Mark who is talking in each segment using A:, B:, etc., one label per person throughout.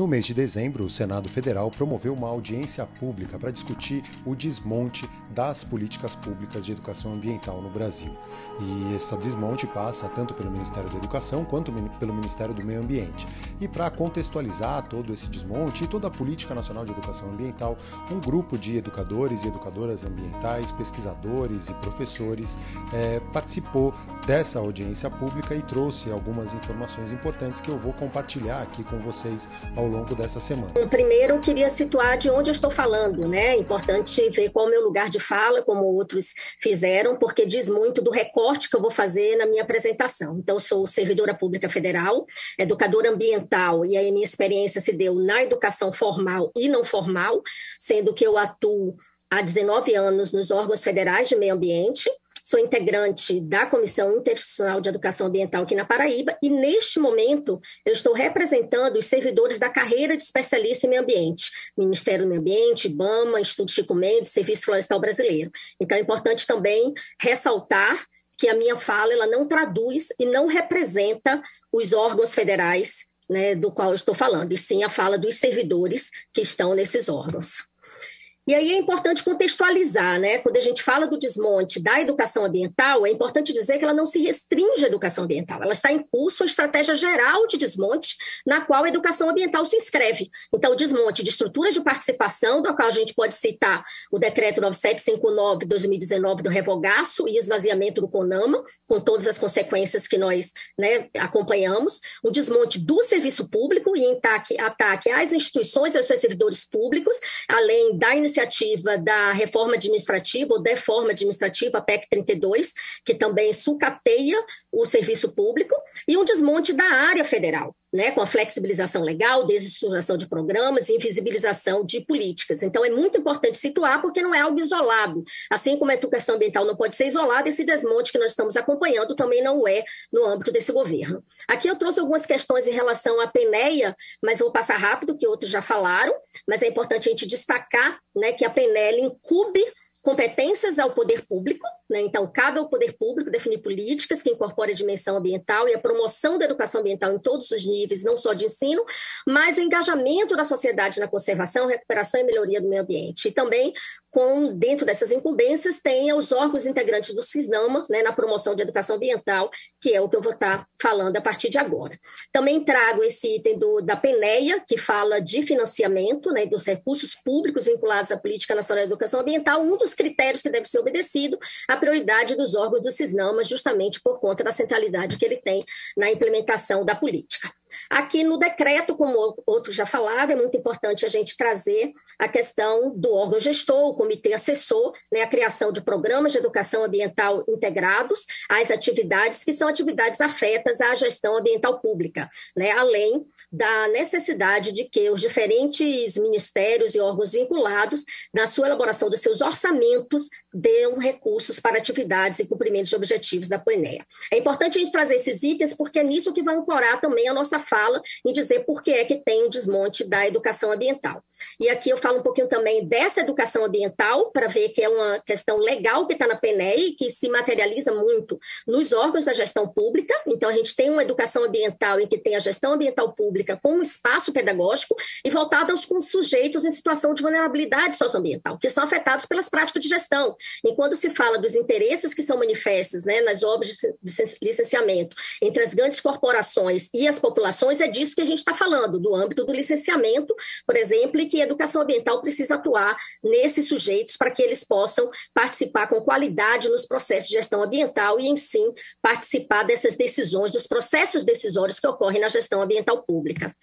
A: No mês de dezembro, o Senado Federal promoveu uma audiência pública para discutir o desmonte das políticas públicas de educação ambiental no Brasil. E esse desmonte passa tanto pelo Ministério da Educação quanto pelo Ministério do Meio Ambiente. E para contextualizar todo esse desmonte e toda a Política Nacional de Educação Ambiental, um grupo de educadores e educadoras ambientais, pesquisadores e professores participou dessa audiência pública e trouxe algumas informações importantes que eu vou compartilhar aqui com vocês ao longo dessa semana.
B: Primeiro, eu queria situar de onde eu estou falando, né? É importante ver qual é o meu lugar de fala, como outros fizeram, porque diz muito do recorte que eu vou fazer na minha apresentação. Então, eu sou servidora pública federal, educadora ambiental, e aí minha experiência se deu na educação formal e não formal, sendo que eu atuo há 19 anos nos órgãos federais de meio ambiente. Sou integrante da Comissão Interinstitucional de Educação Ambiental aqui na Paraíba e, neste momento, eu estou representando os servidores da carreira de especialista em meio ambiente, Ministério do Meio Ambiente, IBAMA, Instituto Chico Mendes, Serviço Florestal Brasileiro. Então, é importante também ressaltar que a minha fala ela não traduz e não representa os órgãos federais, né, do qual eu estou falando, e sim a fala dos servidores que estão nesses órgãos. E aí é importante contextualizar, né? Quando a gente fala do desmonte da educação ambiental, é importante dizer que ela não se restringe à educação ambiental. Ela está em curso a estratégia geral de desmonte, na qual a educação ambiental se inscreve. Então, o desmonte de estruturas de participação, do qual a gente pode citar o decreto 9759 de 2019 do revogaço e esvaziamento do CONAMA, com todas as consequências que nós, né, acompanhamos, o desmonte do serviço público e ataque às instituições e aos seus servidores públicos, além da iniciativa da reforma administrativa ou deforma administrativa, a PEC 32, que também sucateia o serviço público, e um desmonte da área federal, né, com a flexibilização legal, desestruturação de programas e invisibilização de políticas. Então, é muito importante situar, porque não é algo isolado. Assim como a educação ambiental não pode ser isolada, esse desmonte que nós estamos acompanhando também não é no âmbito desse governo. Aqui eu trouxe algumas questões em relação à PNEA, mas vou passar rápido, que outros já falaram, mas é importante a gente destacar, né, que a PNEA incube competências ao poder público, né? Então, cabe ao poder público definir políticas que incorporem a dimensão ambiental e a promoção da educação ambiental em todos os níveis, não só de ensino, mas o engajamento da sociedade na conservação, recuperação e melhoria do meio ambiente. E também, dentro dessas incumbências, tem os órgãos integrantes do CISNAMA, né, na promoção de educação ambiental, que é o que eu vou estar falando a partir de agora. Também trago esse item da PNEA, que fala de financiamento, né, dos recursos públicos vinculados à Política Nacional de Educação Ambiental, um dos critérios que deve ser obedecido, a prioridade dos órgãos do CISNAMA, justamente por conta da centralidade que ele tem na implementação da política. Aqui no decreto, como outros já falaram, é muito importante a gente trazer a questão do órgão gestor, o comitê assessor, né, a criação de programas de educação ambiental integrados às atividades que são atividades afetas à gestão ambiental pública, né, além da necessidade de que os diferentes ministérios e órgãos vinculados, na sua elaboração dos seus orçamentos, dêem recursos para atividades e cumprimentos de objetivos da PNEA. É importante a gente trazer esses itens, porque é nisso que vai ancorar também a nossa fala em dizer por que é que tem o desmonte da educação ambiental. E aqui eu falo um pouquinho também dessa educação ambiental, para ver que é uma questão legal que está na PNEA e que se materializa muito nos órgãos da gestão pública. Então, a gente tem uma educação ambiental em que tem a gestão ambiental pública como espaço pedagógico e voltada aos sujeitos em situação de vulnerabilidade socioambiental, que são afetados pelas práticas de gestão. E quando se fala dos interesses que são manifestos, né, nas obras de licenciamento entre as grandes corporações e as populações, é disso que a gente está falando, do âmbito do licenciamento, por exemplo, e que a educação ambiental precisa atuar nesses sujeitos para que eles possam participar com qualidade nos processos de gestão ambiental e, em si, participar dessas decisões, dos processos decisórios que ocorrem na gestão ambiental pública.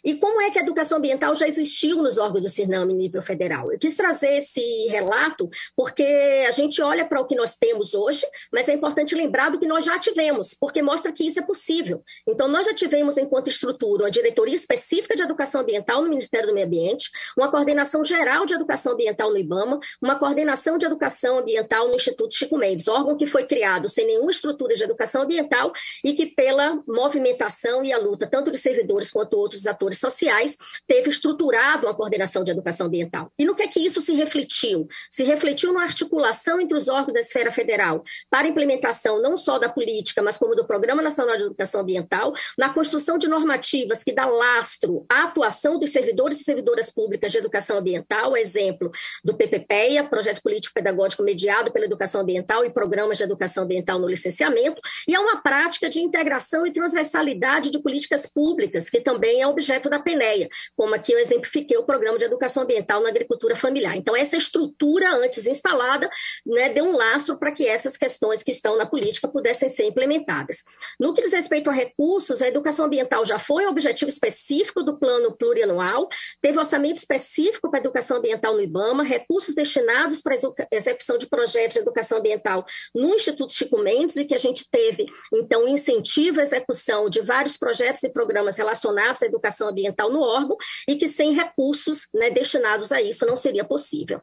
B: E como é que a educação ambiental já existiu nos órgãos do CISNAMA em nível federal? Eu quis trazer esse relato porque a gente olha para o que nós temos hoje, mas é importante lembrar do que nós já tivemos, porque mostra que isso é possível. Então, nós já tivemos, enquanto estrutura, uma diretoria específica de educação ambiental no Ministério do Meio Ambiente, uma coordenação geral de educação ambiental no IBAMA, uma coordenação de educação ambiental no Instituto Chico Mendes, órgão que foi criado sem nenhuma estrutura de educação ambiental e que, pela movimentação e a luta, tanto de servidores quanto outros atores atores sociais, teve estruturado uma coordenação de educação ambiental. E no que isso se refletiu? Se refletiu na articulação entre os órgãos da esfera federal para a implementação não só da política, mas como do Programa Nacional de Educação Ambiental, na construção de normativas que dá lastro à atuação dos servidores e servidoras públicas de educação ambiental, exemplo do PPPEA, Projeto Político Pedagógico mediado pela educação ambiental e programas de educação ambiental no licenciamento, e há uma prática de integração e transversalidade de políticas públicas, que também é objeto da PNEA, como aqui eu exemplifiquei o Programa de Educação Ambiental na Agricultura Familiar. Então, essa estrutura antes instalada, né, deu um lastro para que essas questões que estão na política pudessem ser implementadas. No que diz respeito a recursos, a educação ambiental já foi um objetivo específico do plano plurianual, teve orçamento específico para a educação ambiental no IBAMA, recursos destinados para a execução de projetos de educação ambiental no Instituto Chico Mendes, e que a gente teve, então, incentivo à execução de vários projetos e programas relacionados à educação ambiental no órgão, e que sem recursos, né, destinados a isso não seria possível.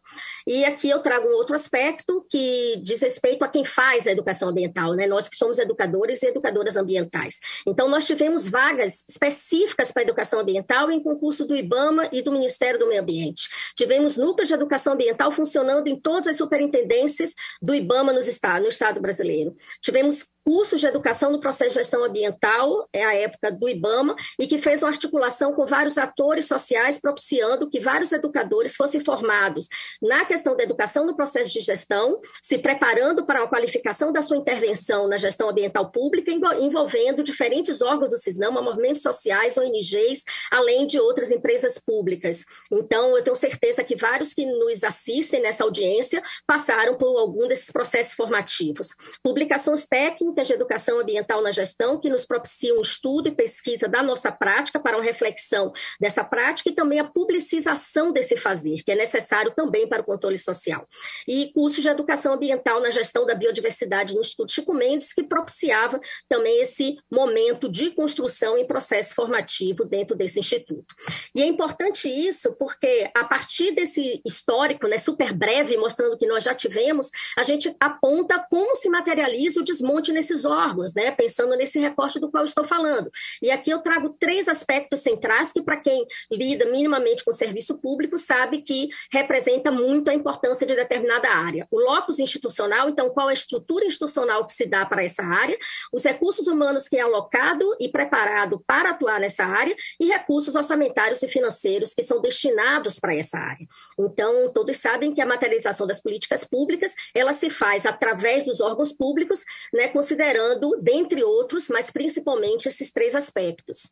B: E aqui eu trago um outro aspecto que diz respeito a quem faz a educação ambiental, né? Nós que somos educadores e educadoras ambientais. Então, nós tivemos vagas específicas para a educação ambiental em concurso do IBAMA e do Ministério do Meio Ambiente. Tivemos núcleos de educação ambiental funcionando em todas as superintendências do IBAMA no Estado brasileiro. Tivemos cursos de educação no processo de gestão ambiental, é a época do IBAMA, e que fez uma articulação com vários atores sociais, propiciando que vários educadores fossem formados na questão da educação no processo de gestão, se preparando para uma qualificação da sua intervenção na gestão ambiental pública, envolvendo diferentes órgãos do CISNAMA, movimentos sociais, ONGs, além de outras empresas públicas. Então, eu tenho certeza que vários que nos assistem nessa audiência passaram por algum desses processos formativos. Publicações técnicas de educação ambiental na gestão, que nos propiciam estudo e pesquisa da nossa prática para uma reflexão dessa prática, e também a publicização desse fazer, que é necessário também para o controle social. E cursos de educação ambiental na gestão da biodiversidade no Instituto Chico Mendes, que propiciava também esse momento de construção em processo formativo dentro desse instituto. E é importante isso porque, a partir desse histórico, né, super breve, mostrando que nós já tivemos, a gente aponta como se materializa o desmonte nesses órgãos, né, pensando nesse recorte do qual eu estou falando. E aqui eu trago 3 aspectos centrais que, para quem lida minimamente com o serviço público, sabe que representa muito a importância de determinada área. O locus institucional, então, qual é a estrutura institucional que se dá para essa área, os recursos humanos que é alocado e preparado para atuar nessa área, e recursos orçamentários e financeiros que são destinados para essa área. Então, todos sabem que a materialização das políticas públicas, ela se faz através dos órgãos públicos, né, considerando, dentre outros, mas principalmente esses 3 aspectos.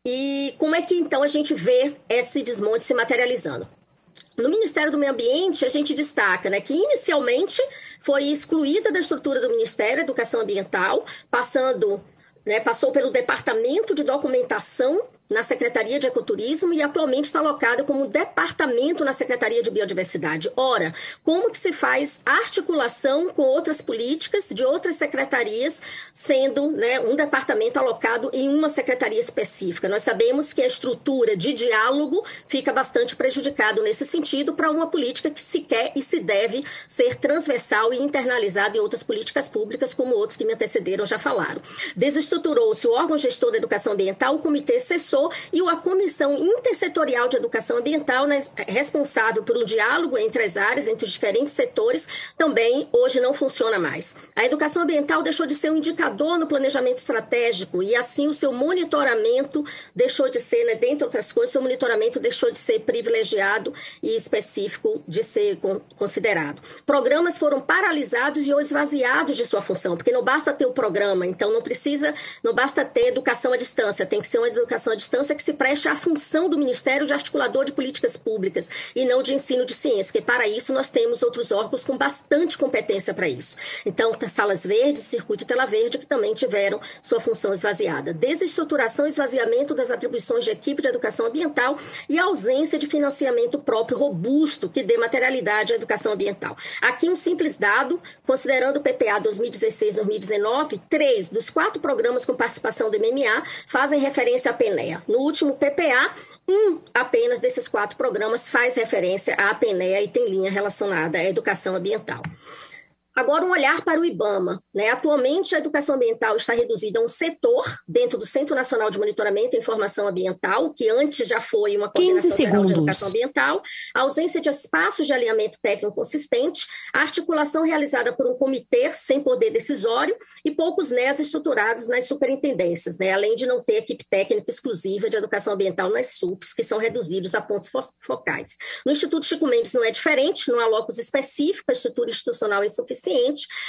B: E como é que, então, a gente vê esse desmonte se materializando? No Ministério do Meio Ambiente, a gente destaca, né, que inicialmente foi excluída da estrutura do Ministério a Educação Ambiental, passou pelo Departamento de Documentação na Secretaria de Ecoturismo e atualmente está alocada como departamento na Secretaria de Biodiversidade. Ora, como que se faz articulação com outras políticas de outras secretarias, sendo, né, um departamento alocado em uma secretaria específica? Nós sabemos que a estrutura de diálogo fica bastante prejudicada nesse sentido para uma política que se quer e se deve ser transversal e internalizada em outras políticas públicas, como outros que me antecederam já falaram. Desestruturou-se o órgão gestor da educação ambiental, o Comitê Assessor e a Comissão Intersetorial de Educação Ambiental, né, responsável por um diálogo entre as áreas, entre os diferentes setores, também hoje não funciona mais. A educação ambiental deixou de ser um indicador no planejamento estratégico e, assim, o seu monitoramento deixou de ser, né, dentre outras coisas, seu monitoramento deixou de ser privilegiado e específico de ser considerado. Programas foram paralisados e ou esvaziados de sua função, porque não basta ter o programa, então não basta ter educação à distância, tem que ser uma educação à distância que se preste à função do Ministério de articulador de políticas públicas e não de ensino de ciência, que para isso nós temos outros órgãos com bastante competência para isso. Então, Salas Verdes, Circuito Tela Verde, que também tiveram sua função esvaziada. Desestruturação e esvaziamento das atribuições de equipe de educação ambiental e ausência de financiamento próprio robusto que dê materialidade à educação ambiental. Aqui um simples dado, considerando o PPA 2016-2019, 3 dos 4 programas com participação do MMA fazem referência à PNEA. No último PPA, apenas desses 4 programas faz referência à PNEA e tem linha relacionada à educação ambiental. Agora, um olhar para o IBAMA, né? Atualmente, a educação ambiental está reduzida a um setor dentro do Centro Nacional de Monitoramento e Informação Ambiental, que antes já foi uma Coordenação Geral de Educação Ambiental, a ausência de espaços de alinhamento técnico consistente, a articulação realizada por um comitê sem poder decisório e poucos NES estruturados nas superintendências, né? Além de não ter equipe técnica exclusiva de educação ambiental nas SUPs, que são reduzidos a pontos focais. No Instituto Chico Mendes não é diferente, não há locus específico, a estrutura institucional é insuficiente,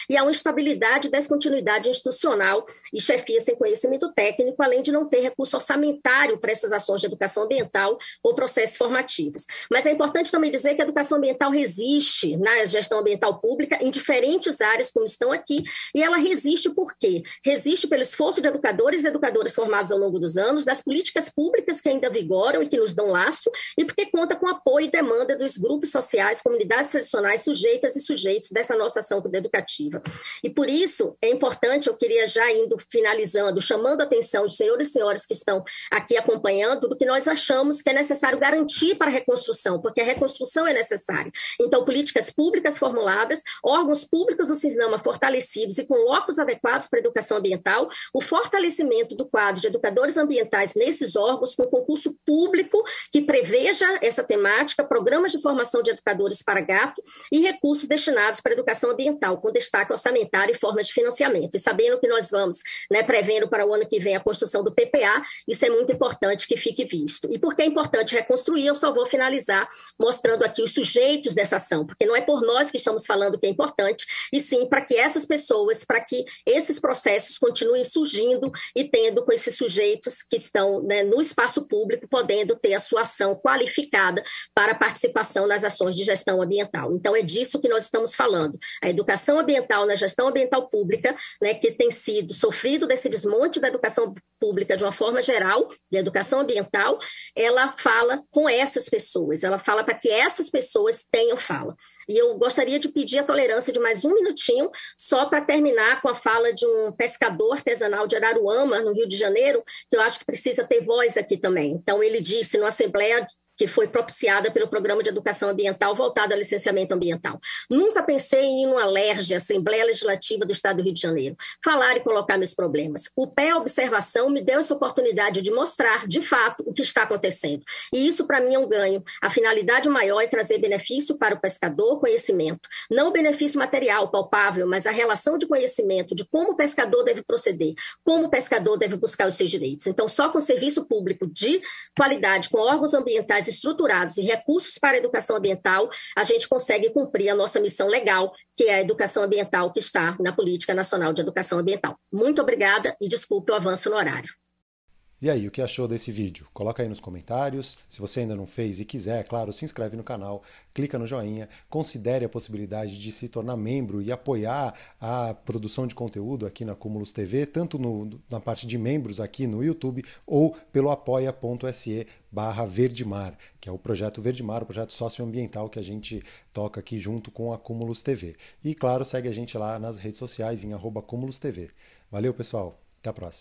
B: e há uma instabilidade e descontinuidade institucional e chefia sem conhecimento técnico, além de não ter recurso orçamentário para essas ações de educação ambiental ou processos formativos. Mas é importante também dizer que a educação ambiental resiste na gestão ambiental pública em diferentes áreas, como estão aqui, e ela resiste por quê? Resiste pelo esforço de educadores e educadoras formados ao longo dos anos, das políticas públicas que ainda vigoram e que nos dão lastro, e porque conta com apoio e demanda dos grupos sociais, comunidades tradicionais, sujeitas e sujeitos dessa nossa ação educativa. E por isso é importante, eu queria já indo finalizando, chamando a atenção dos senhores e senhoras que estão aqui acompanhando, do que nós achamos que é necessário garantir para a reconstrução, porque a reconstrução é necessária. Então, políticas públicas formuladas, órgãos públicos do CISNAMA fortalecidos e com locos adequados para a educação ambiental, o fortalecimento do quadro de educadores ambientais nesses órgãos, com concurso público que preveja essa temática, programas de formação de educadores para gato e recursos destinados para a educação ambiental, com destaque orçamentário e forma de financiamento. E sabendo que nós vamos, né, prevendo para o ano que vem a construção do PPA, isso é muito importante que fique visto. E por que é importante reconstruir, eu só vou finalizar mostrando aqui os sujeitos dessa ação, porque não é por nós que estamos falando que é importante, e sim para que essas pessoas, para que esses processos continuem surgindo e tendo com esses sujeitos que estão, né, no espaço público, podendo ter a sua ação qualificada para a participação nas ações de gestão ambiental. Então, é disso que nós estamos falando. A educação ambiental na gestão ambiental pública, né, que tem sido sofrido desse desmonte da educação pública de uma forma geral, de educação ambiental, ela fala com essas pessoas, ela fala para que essas pessoas tenham fala. E eu gostaria de pedir a tolerância de mais um minutinho, só para terminar com a fala de um pescador artesanal de Araruama, no Rio de Janeiro, que eu acho que precisa ter voz aqui também. Então, ele disse numa assembleia que foi propiciada pelo Programa de Educação Ambiental voltado ao licenciamento ambiental. Nunca pensei em ir numa LERJ, Assembleia Legislativa do Estado do Rio de Janeiro, falar e colocar meus problemas. O pé observação me deu essa oportunidade de mostrar, de fato, o que está acontecendo. E isso, para mim, é um ganho. A finalidade maior é trazer benefício para o pescador, conhecimento. Não o benefício material, palpável, mas a relação de conhecimento de como o pescador deve proceder, como o pescador deve buscar os seus direitos. Então, só com serviço público de qualidade, com órgãos ambientais estruturados e recursos para a educação ambiental, a gente consegue cumprir a nossa missão legal, que é a educação ambiental que está na Política Nacional de Educação Ambiental. Muito obrigada e desculpe o avanço no horário.
A: E aí, o que achou desse vídeo? Coloca aí nos comentários. Se você ainda não fez e quiser, claro, se inscreve no canal, clica no joinha, considere a possibilidade de se tornar membro e apoiar a produção de conteúdo aqui na Cumulus TV, tanto na parte de membros aqui no YouTube ou pelo apoia.se/Verdemar, que é o projeto Verdemar, o projeto socioambiental que a gente toca aqui junto com a Cumulus TV. E, claro, segue a gente lá nas redes sociais em @CumulusTV. Valeu, pessoal. Até a próxima.